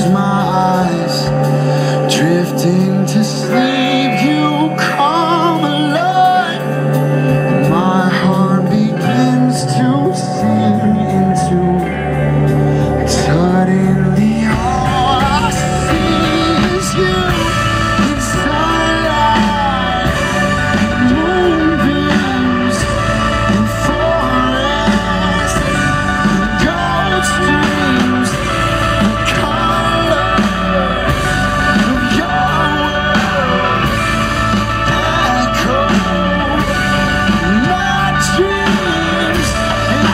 close my eyes, drifting to sleep, you come alive. My heart begins to sink into, suddenly all I see is you in sunlight, moonbeams and forests, gold streams, the color of your world echo my dreams, and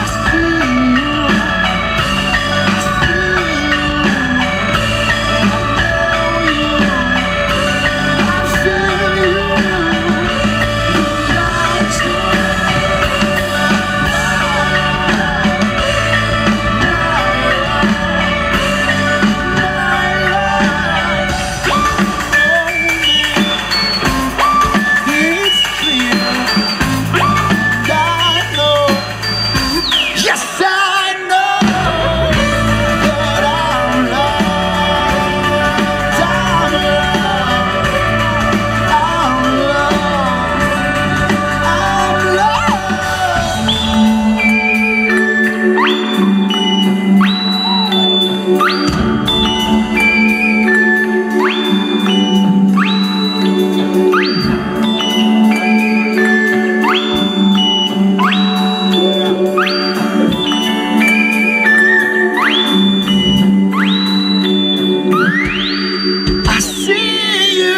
I see you,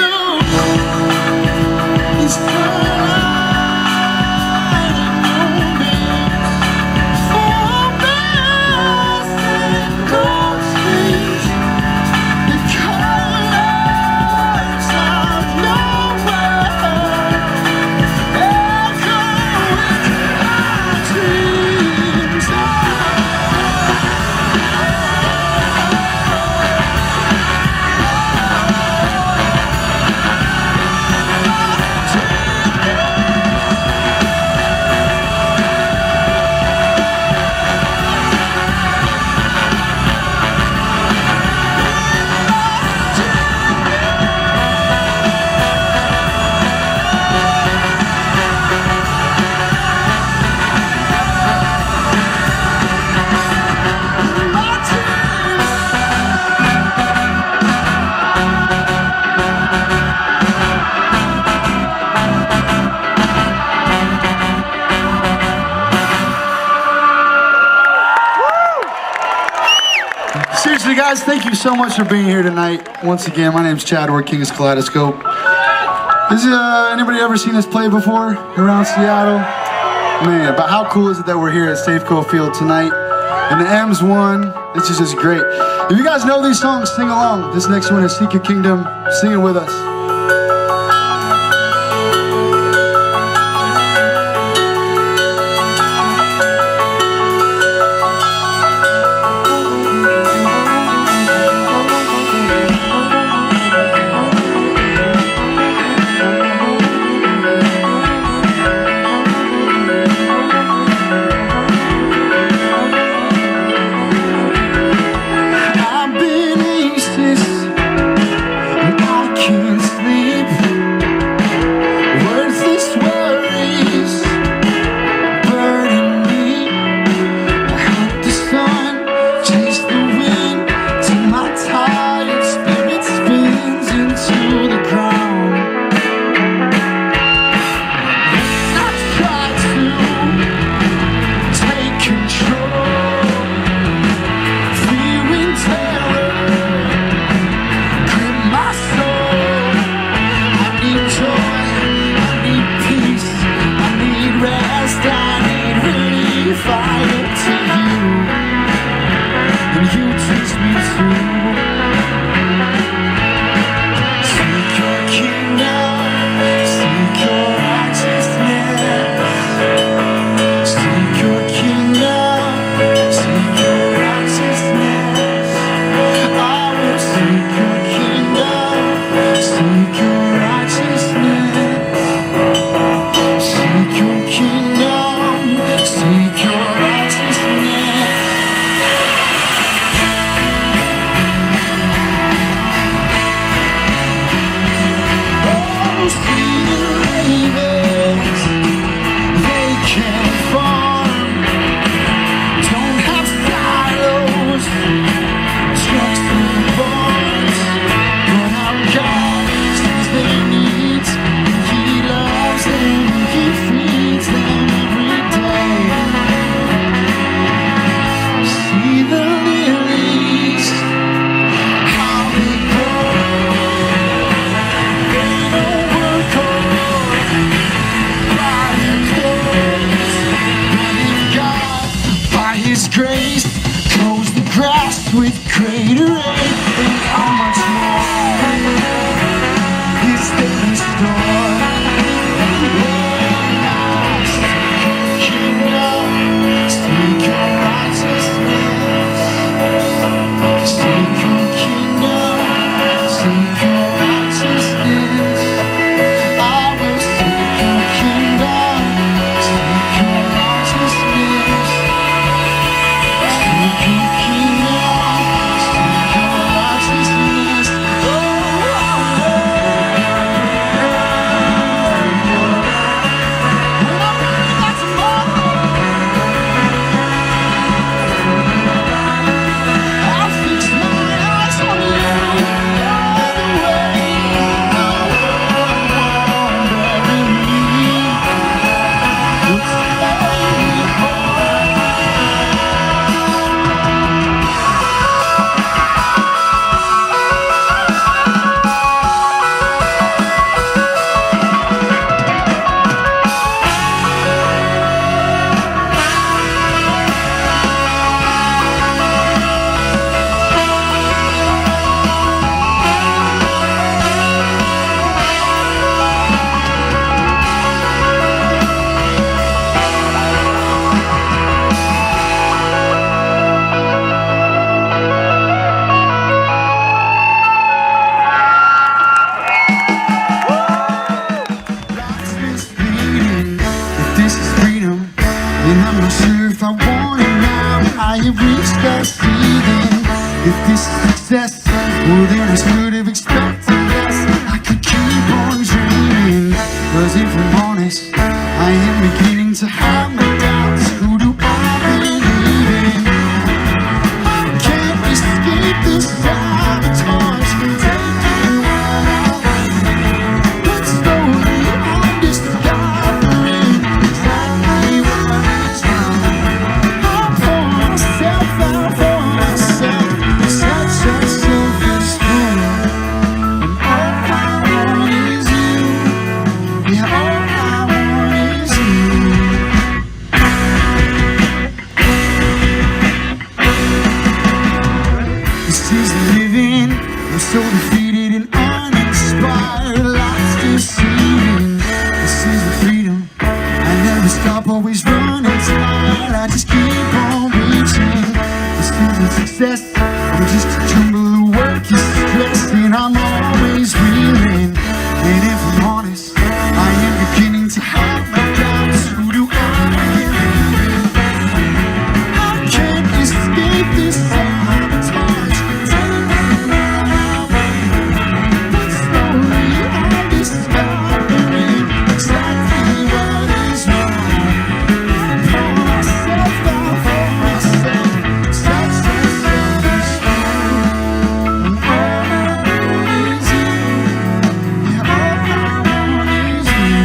seriously, guys, thank you so much for being here tonight. Once again, my name's Chad, we're King's Kaleidoscope. Has anybody ever seen us play before around Seattle? Man, but how cool is it that we're here at Safeco Field tonight? And the M's won. This is just great. If you guys know these songs, sing along. This next one is Seek Your Kingdom. Sing it with us. I've been anxious and I can't reiterate how much more is there in store. Seek your righteousness, seek your kingdom, seek your righteousness. I will seek your kingdom, seek your righteousness, seek your kingdom, seek your righteousness. And I'm not sure if I want it now. I have reached that ceiling. If this is success, well then I should have expected less. I could keep on dreaming, 'cause if I'm honest, I am beginning to have my doubts. Who do I believe in? I can't escape this sabotage. Taking what I want, but slowly I'm discovering exactly what is wrong. I pour myself out for myself, such a selfish fool. And all I want is you. Yeah, all I want is you. This is living. I'm so defeated and uninspired. Life's deceiving. This is the freedom. I never stop, always running tired. I just keep on reaching. This isn't success. I'm just a jumble of work is stress, and I'm always reeling. And if I'm honest, I am beginning to have my doubts. Who do I believe in? I can't escape this sabotage. Taking what I want, but slowly I'm discovering exactly what is wrong. Pour myself out for myself, such a selfish fool. And all I want is you. Yeah, all I want is you.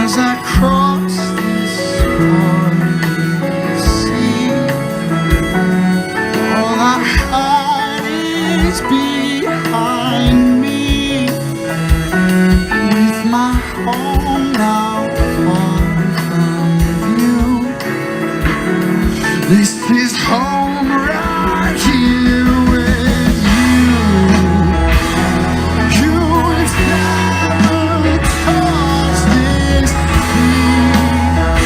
As I cross this sea, all I hide is behind me. With my home now far from you, this is home right here with you. You have never touched this field.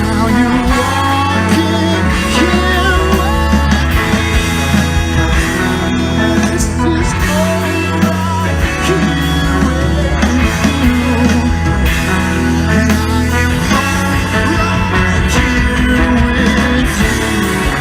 Now you're walking here with me. This is home right here with you. And I am home right here with you.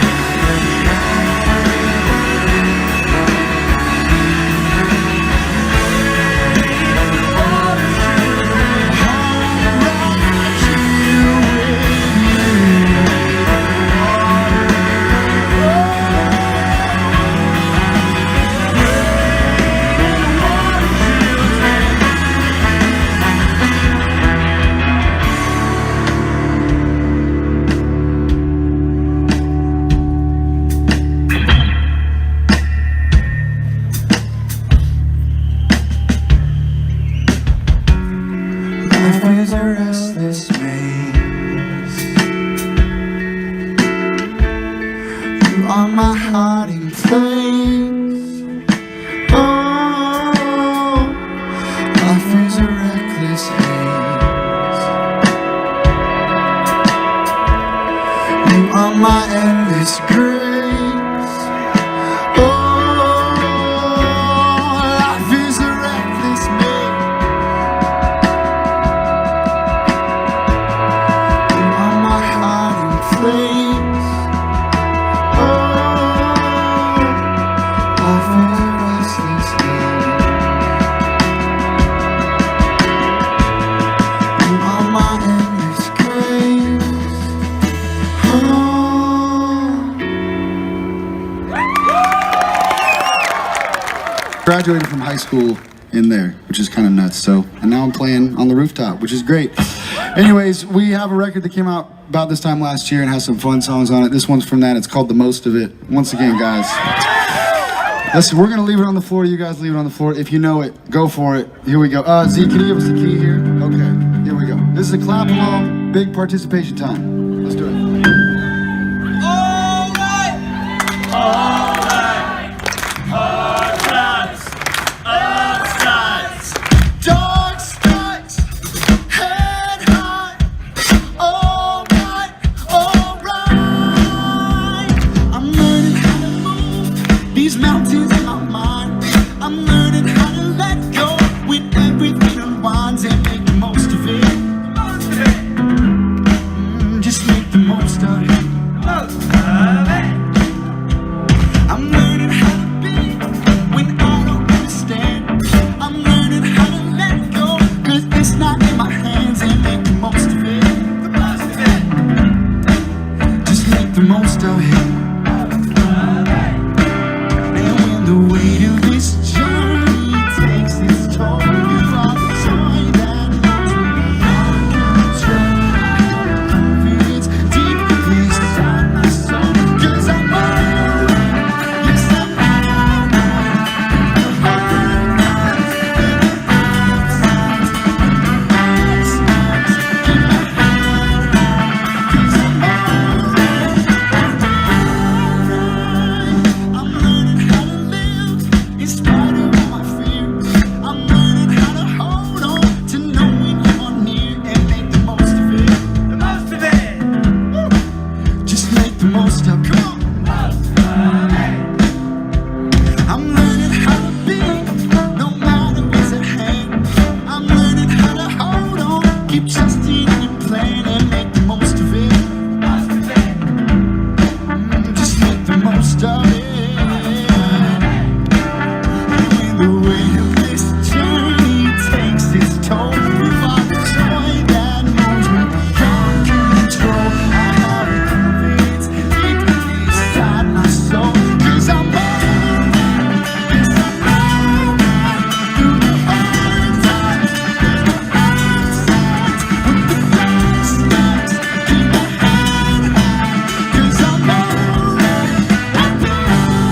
You are my hiding place. Oh, life is a reckless haze. You are my endless grace. Oh, life is a reckless maze. You are my hiding place. Oh, life is a restless haze. You are my endless grace. Oh. Graduated from high school in there, which is kind of nuts. So, and now I'm playing on the rooftop, which is great. Anyways, we have a record that came out about this time last year and has some fun songs on it. This one's from that. It's called The Most of It. Once again, guys, listen, we're gonna leave it on the floor. You guys leave it on the floor. If you know it, go for it. Here we go. Z, can you give us the key here? Okay, here we go. This is a clap along, big participation time. Let's do it. These mountains in my mind, I'm learning how to let go when everything unwinds and make the most of it. Just make the most of it. I'm learning how to be when I don't understand. I'm learning how to let go, cause it's not in my hands, and make the most of it. Just make the most of it. The weight of this journey takes its toll. You are the joy that holds me out of control. Confidence deep inside my soul. 'Cause I'm alright. Yes, I'm alright. The hard times, the outsides, keep my head high. 'Cause I'm alright. I'm learning how to live in spite of all my fears. I'm learning how to hold on to knowing you're near and make the most of it. The most of it. Woo. Just make the most of it. Come on. I'm learning how to be no matter what's at hand. I'm learning how to hold on, keep trusting in your plan and make the most of it. Just make the most of it. The weight of this journey takes its toll. You are the joy that moves me beyond control. I have a confidence deep inside my soul. 'Cause I'm alright. Yes, I'm alright. Through the hard times, through the outsides, with the best nights, keep my head high. 'Cause I'm alright. I'll be alright.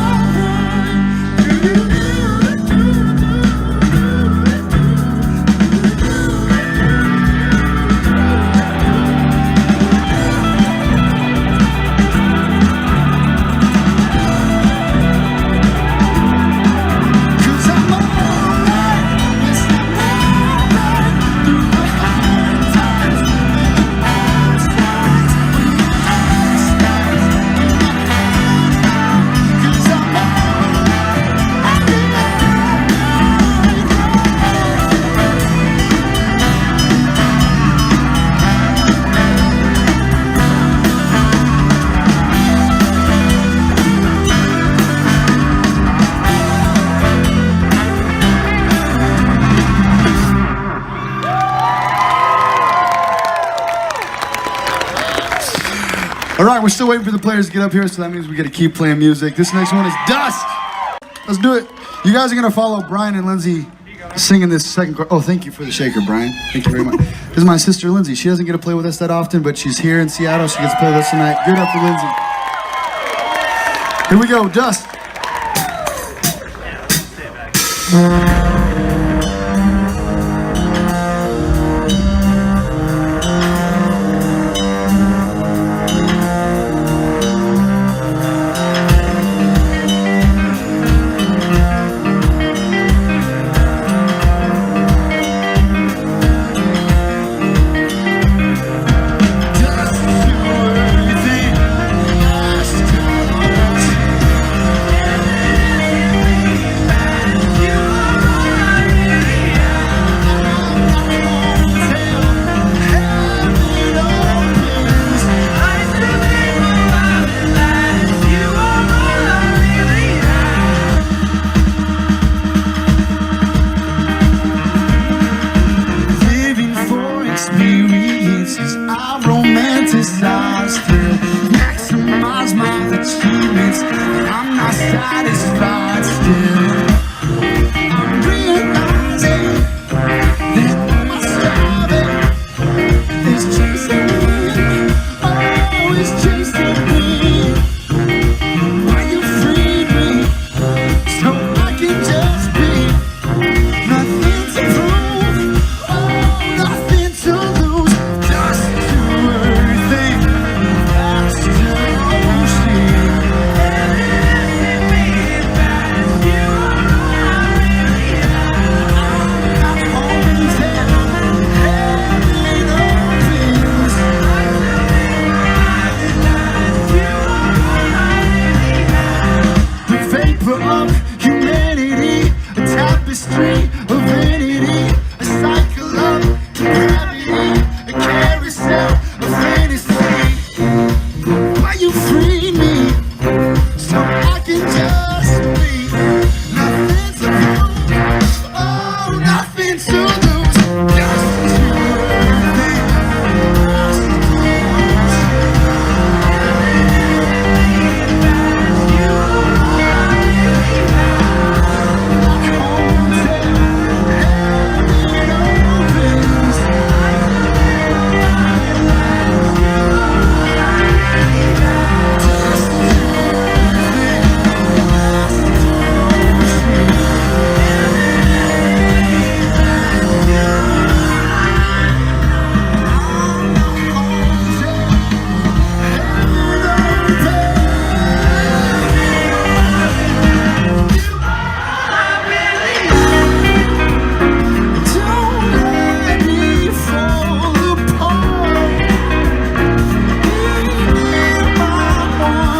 All right, we're still waiting for the players to get up here, so that means we got to keep playing music. This next one is Dust. Let's do it. You guys are gonna follow Brian and Lindsay singing this second chorus. Oh, thank you for the shaker, Brian. Thank you very much. This is my sister, Lindsay. She doesn't get to play with us that often, but she's here in Seattle. She gets to play with us tonight. Give it up for Lindsay. Here we go, Dust.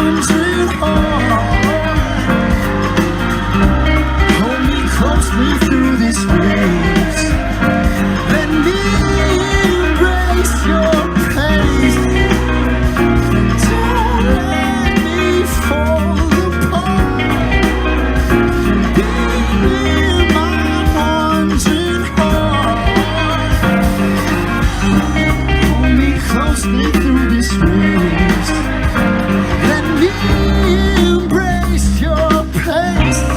wandering heart. Hold me closely through this race. Let me embrace your pace. Don't let me fall apart. Be near my wandering heart. Hold me closely through this race. Let me embrace your pacing.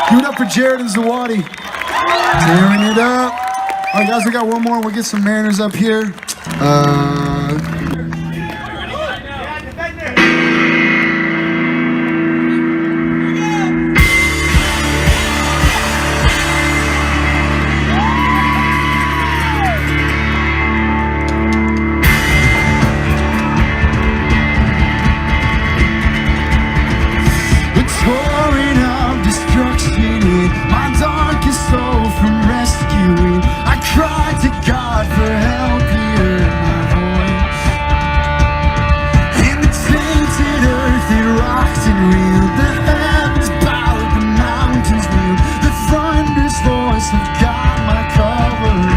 Give it up for Jared and Zawadi. Tearing it up. All right, guys, we got one more. We'll get some Mariners up here. Pouring out destruction in my darkest soul from rescuing. I cried to God for help, He heard my voice. In the tainted earth it rocked and reeled. The heavens bowed, the mountains kneeled. The thunderous voice of God my covering.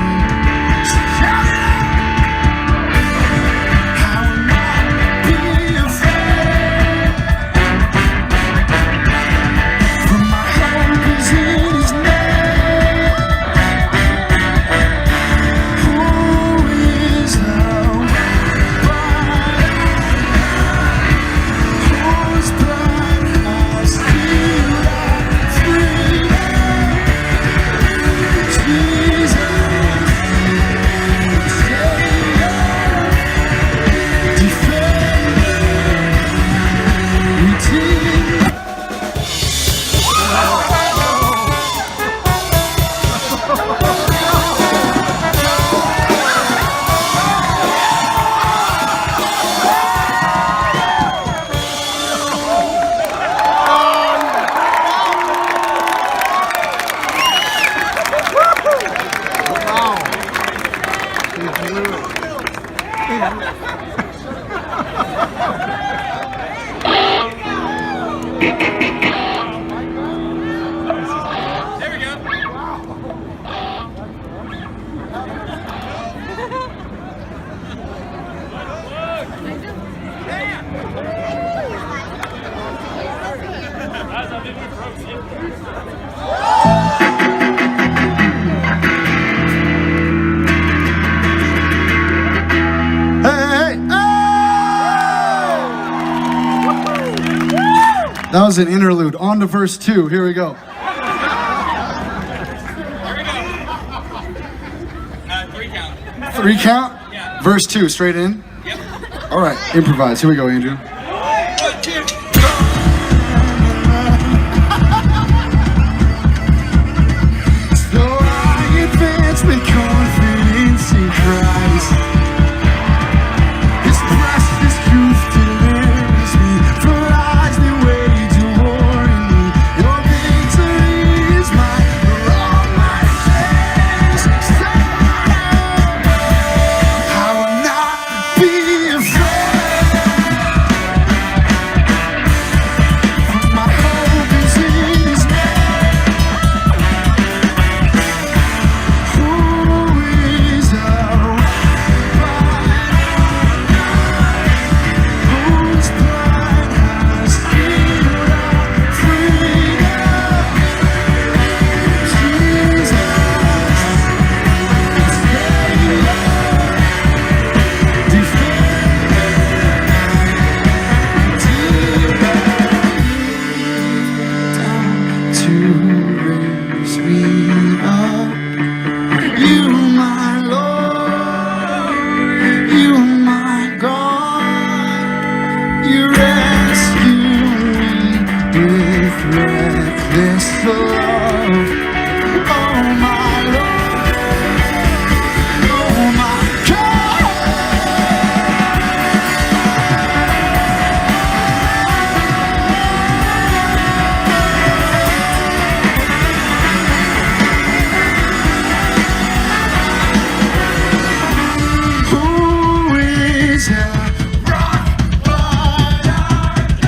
Shout it out! I will not be afraid. For my hope is in His name. Who is thou? Whose blood has healed and freed? Jesus, Savior, Defender, Redeemer. That was an interlude. On to verse 2. Here we go. Here we go. 3 count. 3 count? Yeah. Verse 2, straight in? Yep. All right, improvise. Here we go, Andrew. 1, 2. So I advance with confidence in Christ. His precious truth delivers me from lies that wage a war in me. Your victory is mine for all my sins. I will not be afraid. till rock bottom,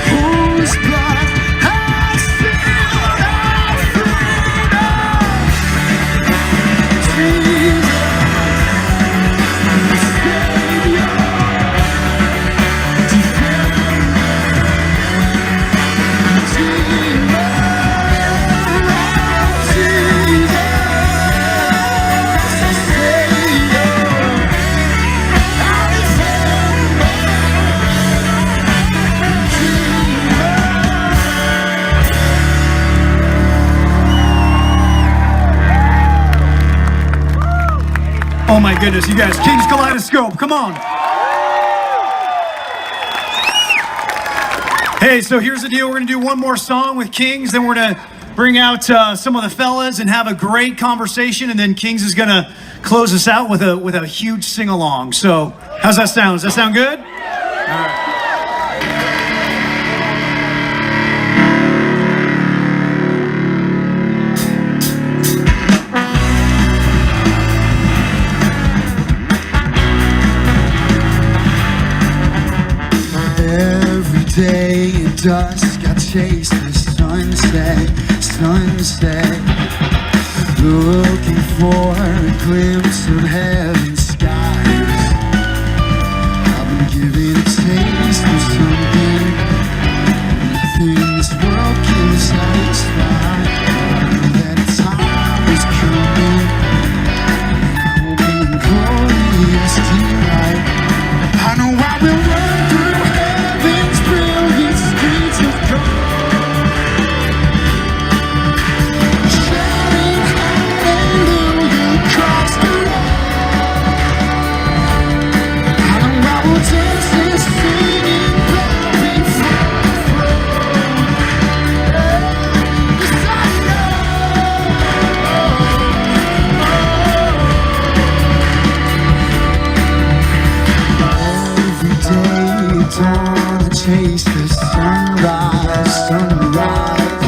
whose blood has sealed our freedom. Jesus, Savior, Oh my goodness, you guys, King's Kaleidoscope, come on. Hey, so here's the deal. We're gonna do one more song with Kings, then we're gonna bring out some of the fellas and have a great conversation, and then Kings is gonna close us out with a huge sing-along. So how's that sound? Does that sound good? All right. Day and dusk, I chase the sunset, sunset, looking for a glimpse of heaven's skies. I've been given a taste of something nothing in this world can satisfy. I know that time is coming, and I will be in glorious delight. I know I will run through heaven's brilliant streets of gold, shouting hallelujah across the road. I know I will dance and sing in glory from the throne. Yes, I know. Every day at dawn I chase the sunrise, sunrise,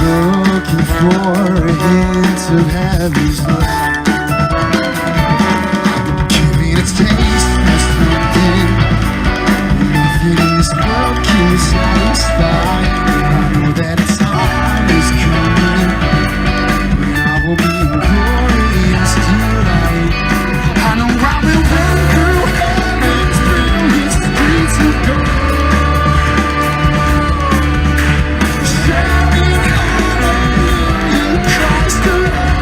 looking for a hint of heaven's light. Giving a taste of something nothing in this world can satisfy. I know that time is coming when I will be in glorious delight. I know I will run through heaven's brilliant streets of gold, shouting hallelujah across the road.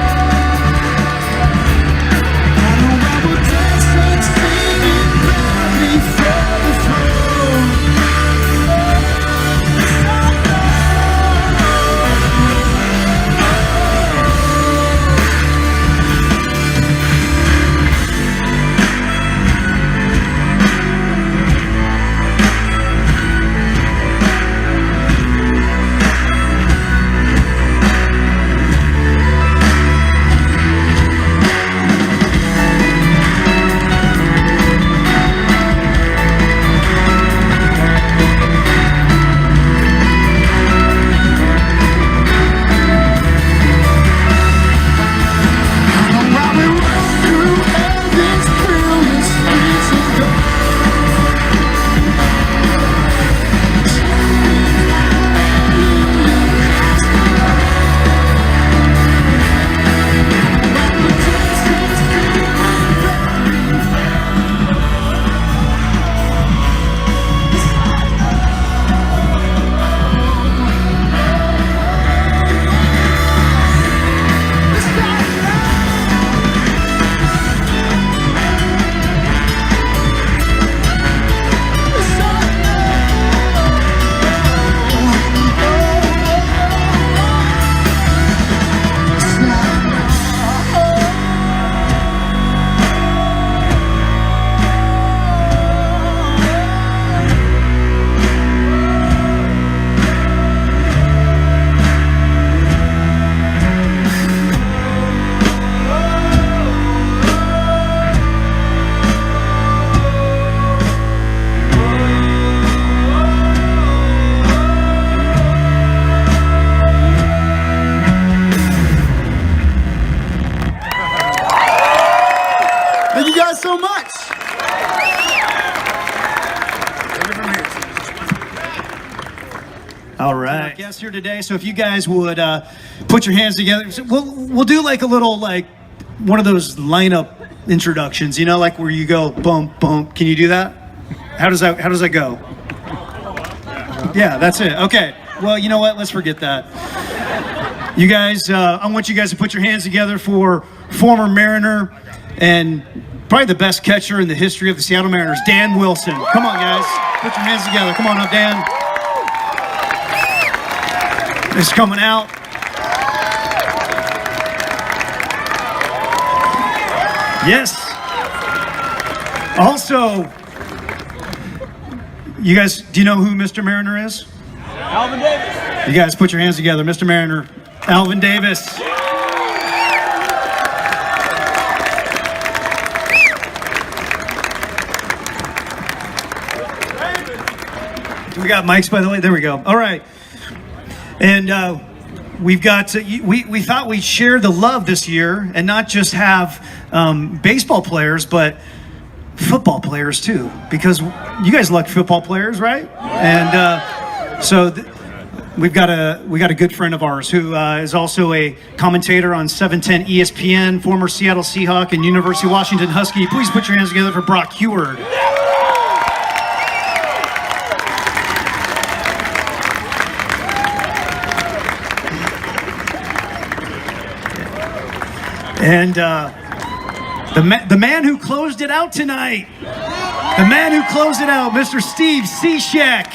guys so much. All right. Our guests here today, so if you guys would put your hands together, so we'll do like a little, like, one of those lineup introductions, you know, like where you go bump bump. Can you do that? How does that go? Yeah, that's it. Okay. Well, you know what? Let's forget that. You guys, I want you guys to put your hands together for former Mariner and probably the best catcher in the history of the Seattle Mariners, Dan Wilson. Come on, guys. Put your hands together. Come on up, Dan. It's coming out. Yes. Also, you guys, do you know who Mr. Mariner is? Alvin Davis. You guys put your hands together. Mr. Mariner, Alvin Davis. We got mics, by the way. There we go. All right. And we've got, we thought we'd share the love this year and not just have baseball players, but football players too, because you guys like football players, right? And so we've got a good friend of ours who is also a commentator on 710 ESPN, former Seattle Seahawk and University of Washington Husky. Please put your hands together for Brock Heward. And the man who closed it out tonight, the man who closed it out, Mr. Steve Cishek.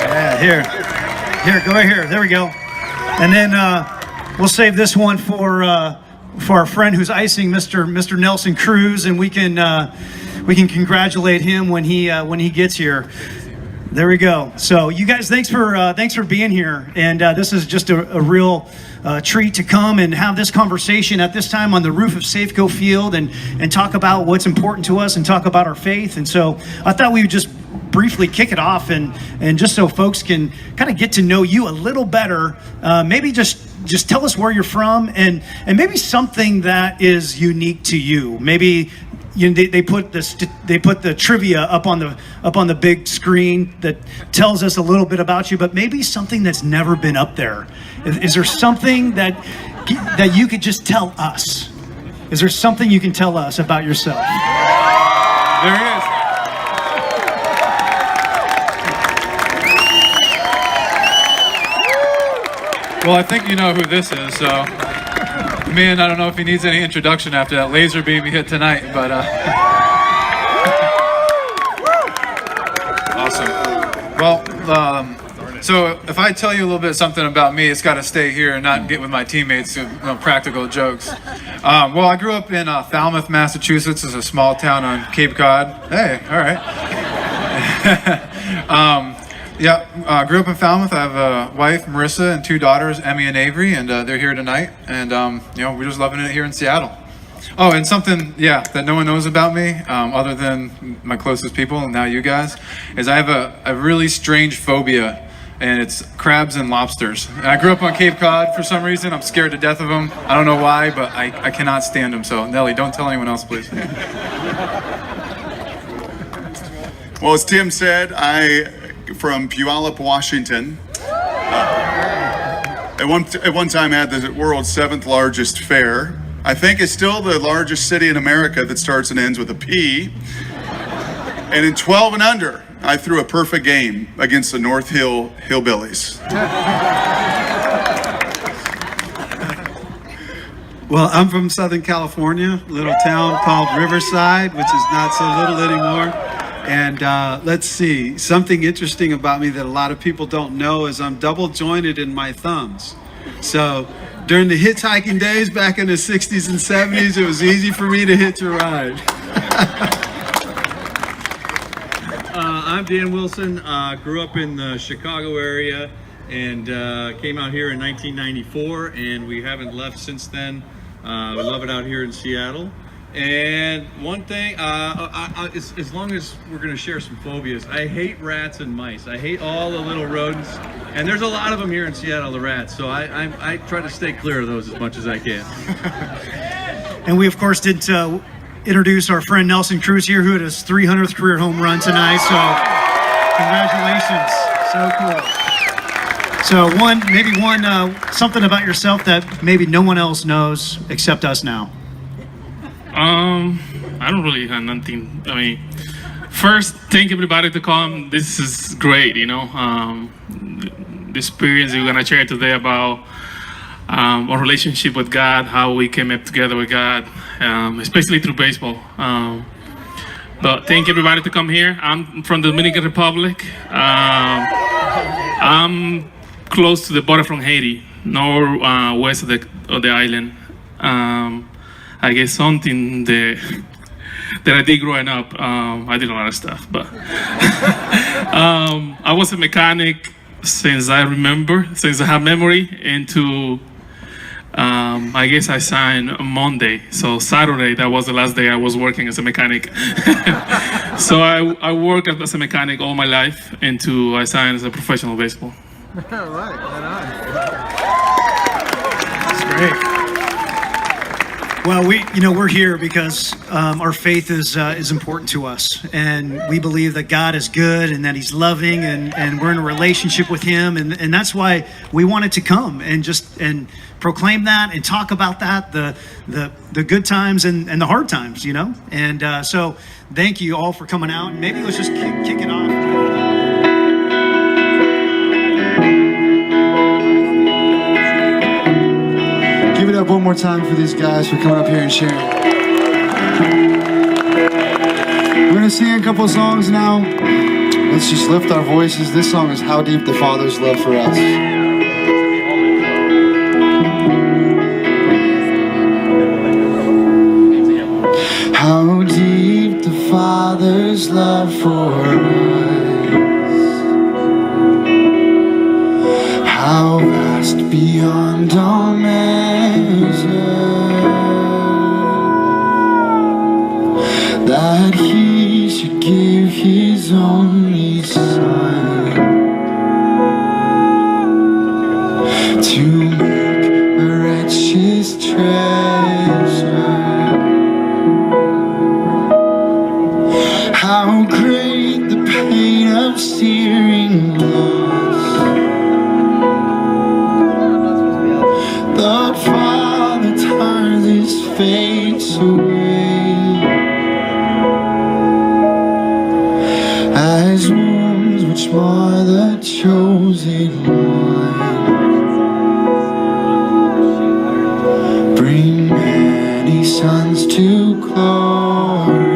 Yeah, here, go right here. There we go. And then we'll save this one for our friend who's icing, Mr. Nelson Cruz, and we can congratulate him when he gets here. There we go. So you guys, thanks for being here, and this is just a real treat to come and have this conversation at this time on the roof of Safeco Field and talk about what's important to us and talk about our faith. And so I thought we would just briefly kick it off and just so folks can kind of get to know you a little better. Maybe just tell us where you're from and maybe something that is unique to you. Maybe. You know, they put the trivia up on the big screen that tells us a little bit about you, but maybe something that's never been up there. Is there something that you could just tell us? Is there something you can tell us about yourself? There he is. Well, I think you know who this is, so. Man, I don't know if he needs any introduction after that laser beam he hit tonight, but awesome. Well, so if I tell you a little bit something about me, it's got to stay here and not get with my teammates practical jokes. Well, I grew up in Falmouth, Massachusetts. It's a small town on Cape Cod. Hey, all right. Yeah, grew up in Falmouth. I have a wife, Marissa, and two daughters, Emmy and Avery, and they're here tonight. And, we're just loving it here in Seattle. Oh, and something, that no one knows about me, other than my closest people, and now you guys, is I have a really strange phobia, and it's crabs and lobsters. And I grew up on Cape Cod for some reason. I'm scared to death of them. I don't know why, but I cannot stand them. So, Nelly, don't tell anyone else, please. Well, as Tim said, from Puyallup, Washington. At one time had the world's 7th largest fair. I think it's still the largest city in America that starts and ends with a P. And in 12 and under, I threw a perfect game against the North Hill Hillbillies. Well, I'm from Southern California, a little town called Riverside, which is not so little anymore. And let's see, something interesting about me that a lot of people don't know is I'm double jointed in my thumbs. So during the hitchhiking days back in the 60s and 70s, it was easy for me to hitch a ride. I'm Dan Wilson, grew up in the Chicago area and came out here in 1994, and we haven't left since then. We love it out here in Seattle. And one thing, as long as we're going to share some phobias, I hate rats and mice. I hate all the little rodents. And there's a lot of them here in Seattle, the rats. So I try to stay clear of those as much as I can. And we, of course, did introduce our friend Nelson Cruz here, who had his 300th career home run tonight. So congratulations. So cool. So maybe something about yourself that maybe no one else knows except us now. I don't really have nothing. I mean, first, thank everybody to come. This is great, you know. The experience we're gonna share today about our relationship with God, how we came up together with God, especially through baseball. But thank everybody to come here. I'm from the Dominican Republic. I'm close to the border from Haiti, west of the island. I guess something that I did growing up. I did a lot of stuff, but I was a mechanic since I have memory. I guess I signed on Monday, so Saturday, that was the last day I was working as a mechanic. So I worked as a mechanic all my life until I signed as a professional baseball. All right, That's great. Well, we're here because our faith is important to us, and we believe that God is good and that He's loving, and we're in a relationship with Him, and that's why we wanted to come and proclaim that and talk about that, the good times and the hard times, you know. And so, thank you all for coming out. Maybe let's just kick it off. Give it up one more time for these guys for coming up here and sharing. We're gonna sing a couple of songs now. Let's just lift our voices. This song is How Deep the Father's Love for Us. How deep the Father's love for us, how vast beyond all measure, that He should give His only Son to make a wretch's treasure. How great the pain of searing loss, the Father turns His face away, as wounds which mar the chosen one bring many sons to glory.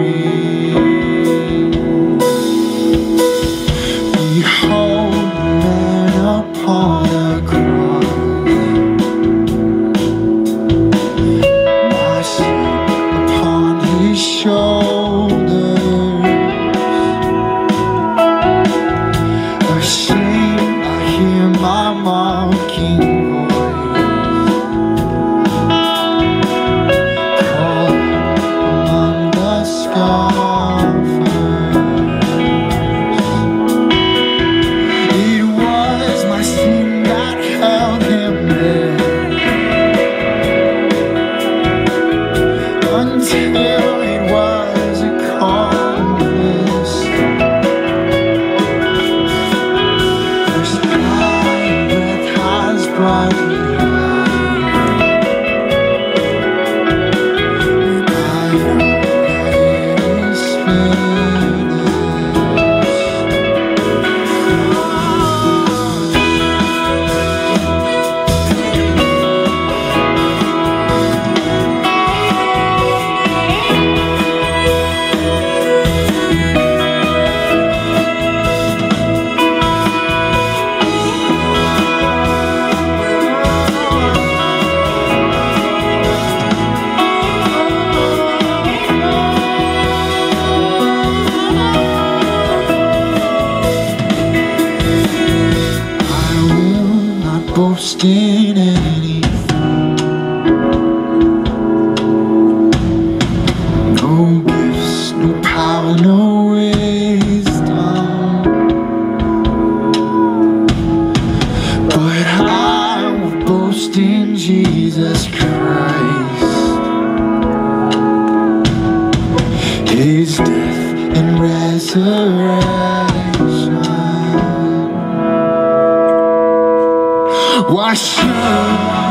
Behold the man upon the cross, my sin upon His shoulders. Ashamed, I hear my mocking voice call among the scoffers. It was my sin that held Him there until it was accomplished. This dying breath has brought me life, and I know that it is finished. I will not boast in anything, Why should